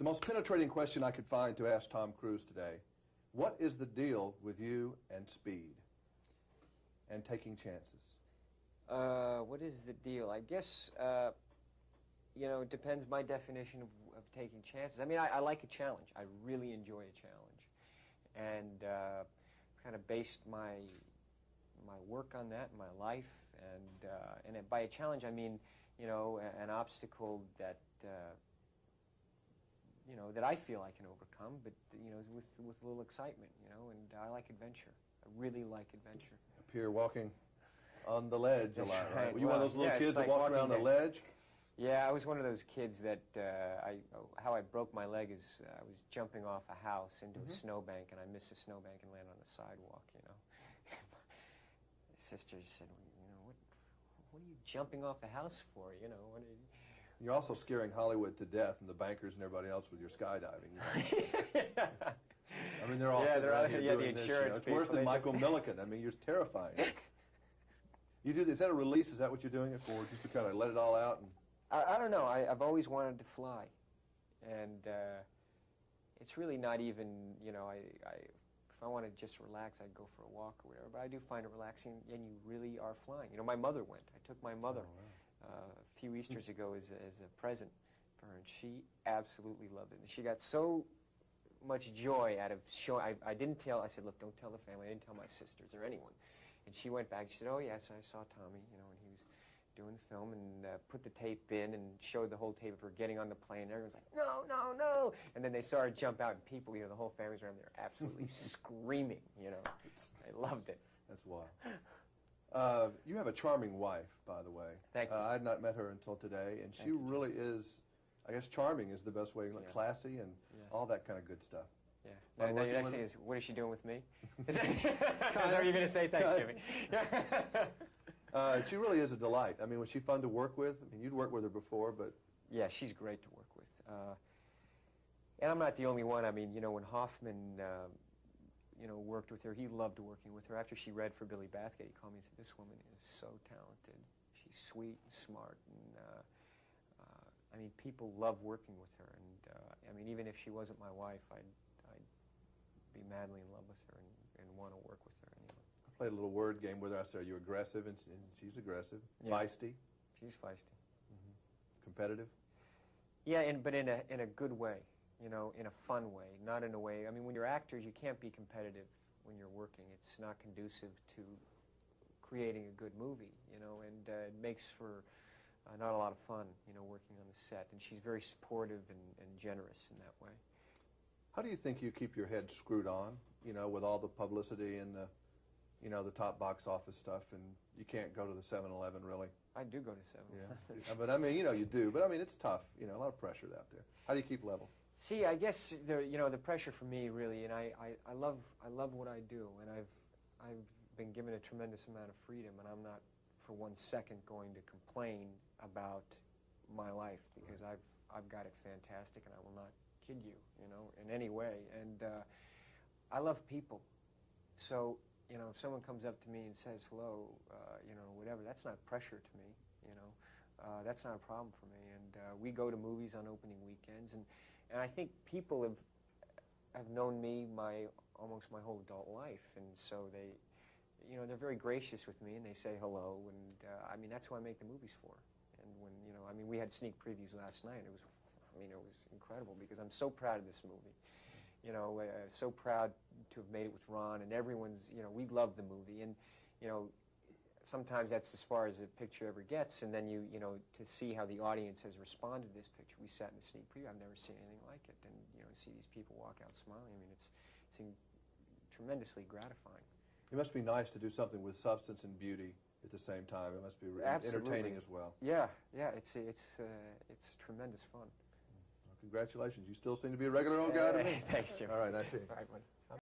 The most penetrating question I could find to ask Tom Cruise today, what is the deal with you and speed and taking chances? What is the deal? I guess, you know, it depends my definition of taking chances. I mean, I like a challenge. I really enjoy a challenge. And kind of based my work on that, my life, and by a challenge I mean, you know, an obstacle that you know, that I feel I can overcome, but you know, with a little excitement, you know, and I like adventure. I really like adventure. Up here walking on the ledge a lot, right? Were you one of those little yeah, kids that like walked around the ledge? Yeah, I was one of those kids that how I broke my leg is I was jumping off a house into a snowbank, and I missed the snowbank and landed on the sidewalk, you know. My sister said, you know, what are you jumping off the house for, you know? What are you... You're also scaring Hollywood to death and the bankers and everybody else with your skydiving. Yeah. I mean, they're all yeah, they're the insurance this, you know. It's people. worse than Michael Milliken. I mean, you're terrifying. You do this, is that a release? Is that what you're doing it for? Just to kind of let it all out? And I don't know. I've always wanted to fly, and it's really not even, you know, if I want to just relax, I'd go for a walk or whatever. But I do find it relaxing, and you really are flying. You know, my mother went. I took my mother a few Easters ago as a present for her, and she absolutely loved it. And she got so much joy out of showing. I didn't tell. I said, look, don't tell the family. I didn't tell my sisters or anyone. And she went back. She said, oh yes, I saw Tommy. You know, and he was doing the film, and put the tape in and showed the whole tape of her getting on the plane. And everyone's like, no, no, no. And then they saw her jump out, and people, you know, the whole family's around there absolutely screaming, you know. They loved it. That's wild. You have a charming wife, by the way. Thank you. I had not met her until today, and she really is, I guess charming is the best way, like classy and all that kind of good stuff. Yeah. Now your next thing is, what is she doing with me? Is that what you're going to say? Thanks, Jimmy. She really is a delight. I mean, was she fun to work with? I mean, you'd worked with her before, but... Yeah, she's great to work with. And I'm not the only one. I mean, you know, when Hoffman, you know, worked with her, he loved working with her. After she read for Billy Bathgate, he called me and said, this woman is so talented. She's sweet and smart. And, I mean, people love working with her. And, I mean, even if she wasn't my wife, I'd be madly in love with her and want to work with her anyway. I played a little word game with her. I said, are you aggressive? And she's aggressive. Yeah. Feisty. She's feisty. Competitive. Yeah, but in a good way, you know, in a fun way, not in a way. I mean, when you're actors, you can't be competitive when you're working. It's not conducive to creating a good movie, you know, and it makes for not a lot of fun, you know, working on the set. And she's very supportive and generous in that way. How do you think you keep your head screwed on, you know, with all the publicity and the, you know, the top box office stuff, and you can't go to the 7-Eleven, really? I do go to 7-Eleven. Yeah. But I mean, you know, you do. But I mean, it's tough. You know, a lot of pressure out there. How do you keep level? See, I guess you know, the pressure for me really, and I love what I do, and I've been given a tremendous amount of freedom, and I'm not for 1 second going to complain about my life, because I've got it fantastic, and I will not kid you, you know, in any way. And I love people, so you know, if someone comes up to me and says hello, you know, whatever, that's not pressure to me, you know. That's not a problem for me. And we go to movies on opening weekends, and I think people have known me almost my whole adult life, and so they, you know, they're very gracious with me, and they say hello, and I mean, that's who I make the movies for. And when, you know, I mean, we had sneak previews last night. It was, I mean, it was incredible, because I'm so proud of this movie. You know, so proud to have made it with Ron, and everyone's, you know, we love the movie, and, you know, sometimes that's as far as a picture ever gets, and then you know, to see how the audience has responded to this picture. We sat in the sneak preview. I've never seen anything like it, and, you know, see these people walk out smiling. I mean, it's tremendously gratifying. It must be nice to do something with substance and beauty at the same time. It must be entertaining as well. Yeah, yeah, it's tremendous fun. Well, congratulations. You still seem to be a regular old guy to me. Thanks, Jim. All right, that's it. All right, buddy.